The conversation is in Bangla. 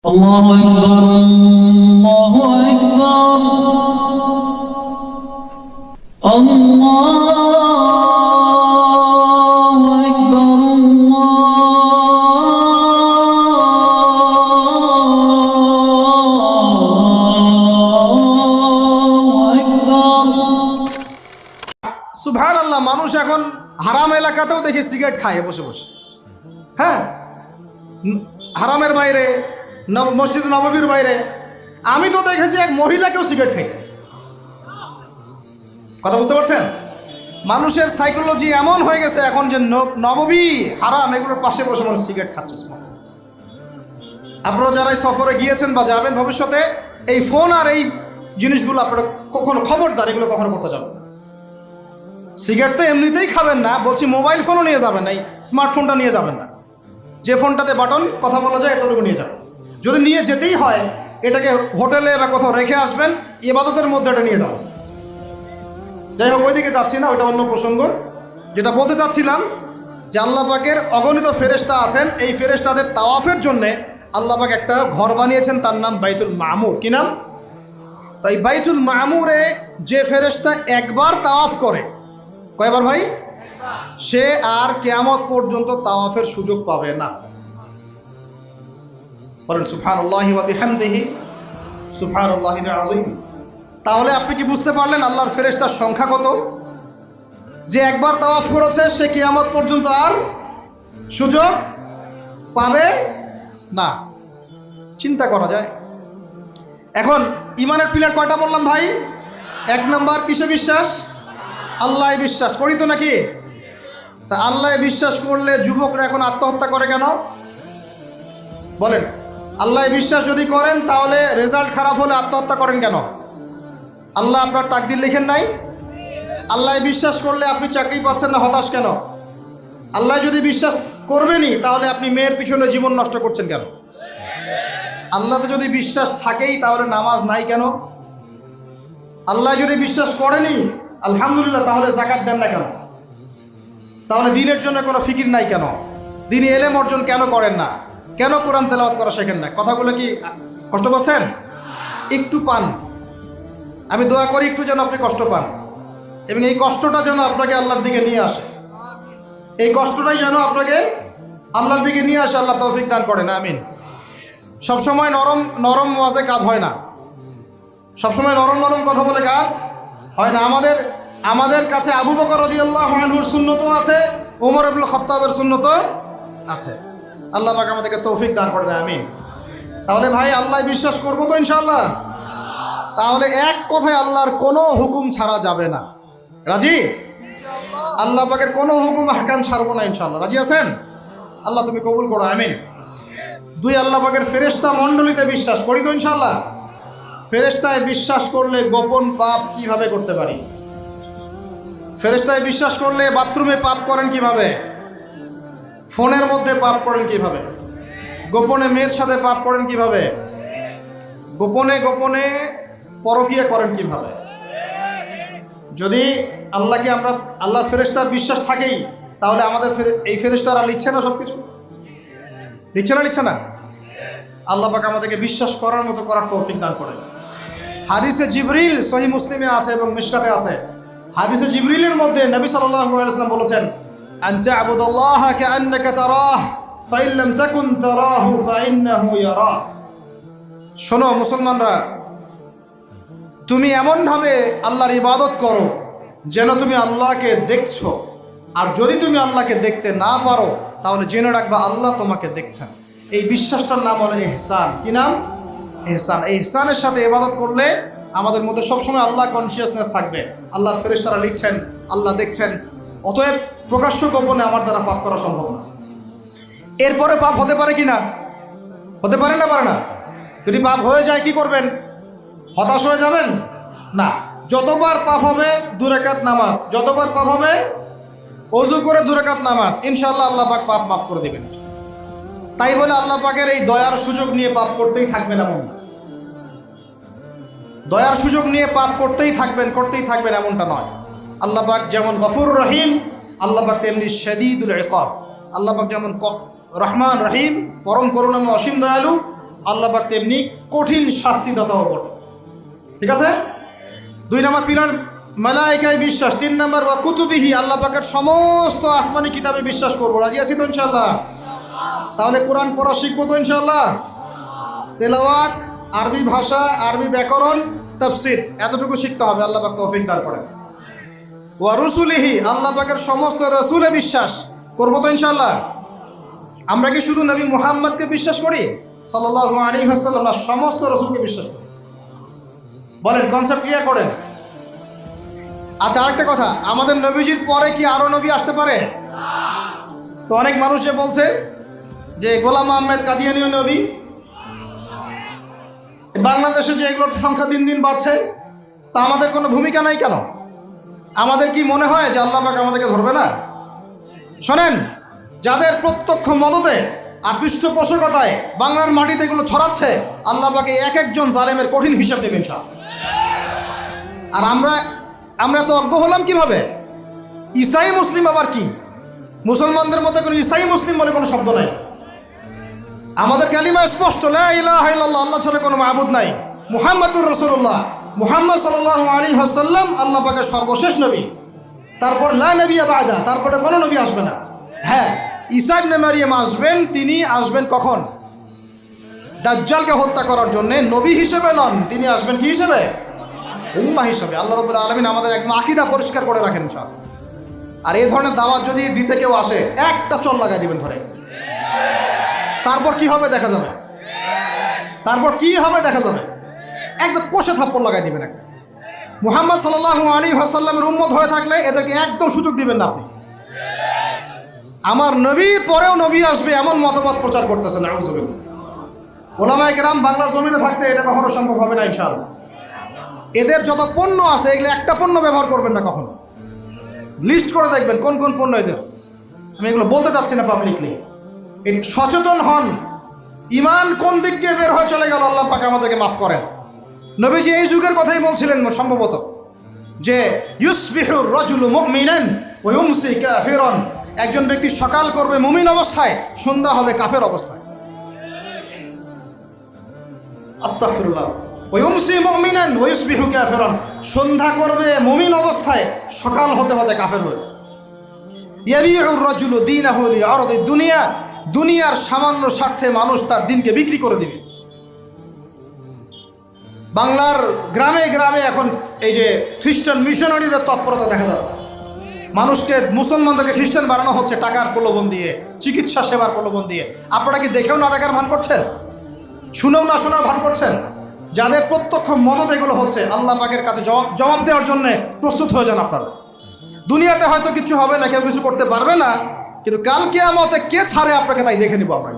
আল্লাহু আকবার, আল্লাহু আকবার, আল্লাহু আকবার, আল্লাহু আকবার। সুবহানাল্লাহ, মানুষ এখন হারাম এলাকাতেও দেখি সিগারেট খায় বসে বসে। হ্যাঁ, হারামের বাইরে, মসজিদ নববীর বাইরে আমি তো দেখেছি এক মহিলাকেও সিগারেট খাইতে। কথা বুঝতে পারছেন? মানুষের সাইকোলজি এমন হয়ে গেছে এখন যে নববী হারাম এগুলোর পাশে বসে মানুষ সিগারেট খাচ্ছে। আপনারা যারা এই সফরে গিয়েছেন বা যাবেন ভবিষ্যতে, এই ফোন আর এই জিনিসগুলো আপনারা কখনো, খবরদার এগুলো কখনো করতে যাবেন না। সিগারেট তো এমনিতেই খাবেন না, বলছি মোবাইল ফোনও নিয়ে যাবেন না, এই স্মার্টফোনটা নিয়ে যাবেন না। যে ফোনটাতে বাটন কথা বলা যায় এতটুকু নিয়ে যাবেন। যদি নিয়ে যেতেই হয় এটাকে হোটেলে বা কোথাও রেখে আসবেন, ইবাদতের মধ্যে এটা নিয়ে যাবেন। যাই হোক, ওইদিকে যাচ্ছি না, ওইটা অন্য প্রসঙ্গ। যেটা বলতে চাচ্ছিলাম যে আল্লাহ পাকের অগণিত ফেরেশতা আছেন, এই ফেরেশতাদের তাওয়াফের জন্যে আল্লাহ পাক একটা ঘর বানিয়েছেন, তার নাম বাইতুল মামুর। কি নাম? তাই বাইতুল মামুরে যে ফেরেশতা একবার তাওয়াফ করে, কয়বার ভাই? সে আর কিয়ামত পর্যন্ত তাওয়াফের সুযোগ পাবে না। বলেন সুবহানাল্লাহি ওয়া বিহামদিহি সুবহানাল্লাহিল আযীম। তাহলে আপনি কি বুঝতে পারলেন আল্লাহর ফেরেশতার সংখ্যা কত? যে একবার তাওয়াফ করেছে সে কিয়ামত পর্যন্ত আর সুযোগ পাবে না। চিন্তা করা যায়। এখন ইমানের পিলার কয়টা বললাম ভাই? এক নাম্বার কিসে বিশ্বাস? আল্লাহ বিশ্বাস করি তো নাকি? তা আল্লাহ বিশ্বাস করলে যুবকরা এখন আত্মহত্যা করে কেন? বলেন, আল্লাহ বিশ্বাস যদি করেন তাহলে রেজাল্ট খারাপ হলে আত্মহত্যা করেন কেন? আল্লাহ আপনার তাকদির লিখেন নাই? আল্লাহ বিশ্বাস করলে আপনি চাকরি পাচ্ছেন না, হতাশ কেন? আল্লাহ যদি বিশ্বাস করবেনই তাহলে আপনি মেয়ের পিছনে জীবন নষ্ট করছেন কেন? আল্লাহতে যদি বিশ্বাস থাকেই তাহলে নামাজ নাই কেন? আল্লাহ যদি বিশ্বাস করেনি আলহামদুলিল্লাহ, তাহলে যাকাত দেন না কেন? তাহলে দিনের জন্য কোনো ফিকির নাই কেন? দিনে এলেম অর্জন কেন করেন না? কেন কোরআন তেলাওয়াত করা শেখেন না? কথাগুলো কি কষ্ট পাচ্ছেন? একটু পান। আমি দোয়া করি একটু যেন আপনি কষ্ট পান, এবং এই কষ্টটা যেন আপনাকে আল্লাহর দিকে নিয়ে আসে। এই কষ্টটাই যেন আপনাকে আল্লাহর দিকে নিয়ে আসে। আল্লাহ তৌফিক দান করেন, আমিন। সবসময় নরম নরম ওয়াজে কাজ হয় না, সবসময় নরম নরম কথা বলে কাজ হয় না। আমাদের কাছে আবু বকর রাদিয়াল্লাহু আনহুর সুন্নতও আছে, ওমর ইবনে খাত্তাবের সুন্নতও আছে। আল্লাহ পাক আমাদেরকে তৌফিক দান করেন, আমিন। তাহলে ভাই আল্লাহ বিশ্বাস করবো তো ইনশাআল্লাহ? তাহলে এক কথায় আল্লাহর কোনো হুকুম ছাড়া যাবে না। রাজি? আল্লাহ পাকের কোনো হুকুম আহকাম ছাড়বো না ইনশাআল্লাহ। রাজি আছেন? আল্লাহ তুমি কবুল করো, আমিন। দুই, আল্লাহ পাকের ফেরেশতা মণ্ডলীতে বিশ্বাস করি তো ইনশাআল্লাহ? ফেরেশতায় বিশ্বাস করলে গোপন পাপ কিভাবে করতে পারি? ফেরেশতায় বিশ্বাস করলে বাথরুমে পাপ করেন কিভাবে? ফোনের মধ্যে পাপ করেন কিভাবে? গোপনে মেয়ের সাথে পাপ করেন কিভাবে? গোপনে গোপনে পরকীয়া করেন কিভাবে? যদি আল্লাহকে আমরা, আল্লাহ ফেরেশতার বিশ্বাস থাকেই, তাহলে আমাদের এই ফেরেশতারা লিখছে না সব কিছু? লিখছে না? আল্লাহ পাক আমাদেরকে বিশ্বাস করার মতো করার তৌফিক দান করেন। হাদিসে জিবরিল সহিহ মুসলিমে আছে এবং মিশকাতে আছে। হাদিসে জিবরিলের মধ্যে নবী সাল্লাল্লাহু আলাইহি ওয়াসাল্লাম বলেছেন, আন তা'বুদাল্লাহা কাআন্নাকা তারাহ ফাইন লাম তাকুন তারাহু ফাইন্নাহু ইয়ারাক। শোনো মুসলমানরা, তুমি এমনভাবে আল্লাহর ইবাদত করো যেন তুমি আল্লাহকে দেখছো, আর যদি তুমি আল্লাহকে দেখতে না পারো তাহলে জেনে রাখবা আল্লাহ তোমাকে দেখছেন। এই বিশ্বাসটার নাম হলো ইহসান। কি নাম? ইহসান। এই ইহসানের সাথে ইবাদত করলে আমাদের মধ্যে সবসময় আল্লাহ কনসিয়াসনেস থাকবে। আল্লাহর ফেরেশতারা লিখছেন, আল্লাহ দেখছেন। অতএব প্রকাশ্য গোপনে আমার দ্বারা পাপ করা সম্ভব না। এরপরে পাপ হতে পারে কি না? হতে পারে না? পারে না? যদি পাপ হয়ে যায় কি করবেন? হতাশ হয়ে যাবেন না। যতবার পাপ হবে 2 রাকাত নামাজ, যতবার পাপ হবে ওযু করে 2 রাকাত নামাজ, ইনশাআল্লাহ আল্লাহ পাক পাপ মাফ করে দেবেন। তাই বলে আল্লাহ পাকের এই দয়ার সুযোগ নিয়ে পাপ করতেই থাকবেন এমন না। দয়ার সুযোগ নিয়ে পাপ করতেই থাকবেন এমনটা নয়। আল্লাহ পাক যেমন গফুর রহিম, আল্লাহ পাক তেমনি শাদীদুল ইকাব। আল্লাহ পাক যেমন রহমান রহিম, পরম করুণাময় অসীম দয়ালু, আল্লাহ পাক তেমনি কঠিন শাস্তিদাতাও বটে। ঠিক আছে? 2 নম্বর পিলার মালাইকায় বিশ্বাস। 3 নম্বর ওয়া কুতুবিহি, আল্লাহ পাকের সমস্ত আসমানি কিতাবে বিশ্বাস করব। রাজি আছি তো ইনশাআল্লাহ? তাহলে কোরআন পড়া শিখবো তো ইনশাআল্লাহ? তেলাওয়াত, আরবি ভাষা, আরবি ব্যাকরণ, তাফসীর এতটুকু শিখতে হবে। আল্লাহ পাক তৌফিক দান করেন। ওয়া রুসুলিহি, আল্লাহ পাকের সমস্ত রাসূলে বিশ্বাস করব তো ইনশাআল্লাহ? আমরা কি শুধু নবী মুহাম্মদকে বিশ্বাস করি সাল্লাল্লাহু আলাইহি ওয়াসাল্লাম, না সমস্ত রাসূলকে বিশ্বাস করি? বলেন, কনসেপ্ট ক্লিয়ার করেন। আচ্ছা, আরেকটা কথা, আমাদের নবীজির পরে কি আরো নবী আসতে পারে? তো অনেক মানুষ যে বলছে যে গোলাম আহমেদ কাদিয়ানীও নবী, বাংলাদেশে যে এগুলোর সংখ্যা দিন দিন বাড়ছে, তা আমাদের কোনো ভূমিকা নাই কেন? আমাদের কি মনে হয় যে আল্লাহ পাক আমাদেরকে ধরবে না? শোনেন, যাদের প্রত্যক্ষ মদতে আর পৃষ্ঠপোষকতায় বাংলার মাটিতে এগুলো ছড়াচ্ছে, আল্লাহ পাকে এক একজন জালেমের কঠিন হিসাব দেবেন। আর আমরা তো অজ্ঞ হলাম কিভাবে? ঈসাই মুসলিম আবার কি? মুসলমানদের মধ্যে কোনো ঈসাই মুসলিম বলে কোনো শব্দ নাই। আমাদের কালিমা স্পষ্ট, লা ইলাহা ইল্লাল্লাহ, আল্লাহ ছাড়া কোনো মাবুদ নাই, মুহাম্মাদুর রাসূলুল্লাহ, মুহাম্মদ সাল্লাল্লাহু আলাইহি ওয়াসাল্লাম আল্লাহ পাকের সর্বশেষ নবী। তারপর লা নবিয়্যা বা'দা, তারপরে কোনো নবী আসবে না। হ্যাঁ, ঈসা ইবনে মারইয়াম আসবেন। তিনি আসবেন কখন? দাজ্জালকে হত্যা করার জন্য। নবী হিসেবে নন, তিনি আসবেন কি হিসেবে? উম্মাহ হিসেবে। আল্লাহ রাব্বুল আলামিন আমাদের একদম আকীদা পরিষ্কার করে রাখেন সব। আর এই ধরনের দাওয়াত যদি দিতে কেউ আসে, একটা চল লাগাই দিবেন ধরে। তারপর কি হবে দেখা যাবে। তারপর কি হবে দেখা যাবে। একদম কষে থাপ্পড় লাগাই দিবেন একটা। মুহাম্মদ সাল্লাল্লাহু আলাইহি ওয়াসাল্লামের উম্মত হয়ে থাকলে এদেরকে একদম সুযোগ দিবেন না আপনি। আমার নবীর পরেও নবী আসবে এমন মতবাদ প্রচার করতেছে, নাউযুবিল্লাহ। ওলামায়ে কেরাম বাংলার জমিনে থাকতে এটা কখনো সম্ভব হবে না ইনশাআল্লাহ। এদের যত পণ্য আছে, এগুলো একটা পণ্য ব্যবহার করবেন না কখনো। লিস্ট করে দেখবেন কোন কোন পণ্য এদের। আমি এগুলো বলতে চাচ্ছি না পাবলিকলি। সচেতন হন, ইমান কোন দিক দিয়ে বের হয়ে চলে গেল, আল্লাহ পাক আমাদেরকে মাফ করেন। নবীজি এই যুগের কথাই বলছিলেন সম্ভবত, যে ইউসবিহুর রাজুলু মুমিনান ওয়া ইউমসি কাফিরান, একজন ব্যক্তি সকাল করবে মুমিন অবস্থায়, সন্ধ্যা হবে কাফের অবস্থায়। আস্তাগফিরুল্লাহ। ওয়া ইউমসি মুমিনান ওয়া ইউসবিহু কাফিরান, সন্ধ্যা করবে মুমিন অবস্থায়, সকাল হতে হতে কাফের হয়ে যাবে। ইয়াবিউর রাজুলু দীনাহু লিআরদিদ দুনিয়া, দুনিয়ার সামান্য স্বার্থে মানুষ তার দিনকে বিক্রি করে দিবে। বাংলার গ্রামে গ্রামে এখন এই যে খ্রিস্টান মিশনারিদের তৎপরতা দেখা যাচ্ছে। মানুষকে, মুসলমানদেরকে খ্রিস্টান বানানো হচ্ছে টাকার প্রলোভন দিয়ে, চিকিৎসা সেবার প্রলোভন দিয়ে। আপনারা কি দেখেও না দেখার ভান করছেন? শুনেও না শোনার ভান করছেন? যাদের প্রত্যক্ষ মদত এগুলো হচ্ছে, আল্লাহ পাকের কাছে জবাব দেওয়ার জন্য প্রস্তুত হয়ে যান আপনারা। দুনিয়াতে হয়তো কিছু হবে না, কেউ কিছু করতে পারবে না, কিন্তু কাল কিয়ামতে কে ছাড়ে আপনাকে তাই দেখে নিব আমরা।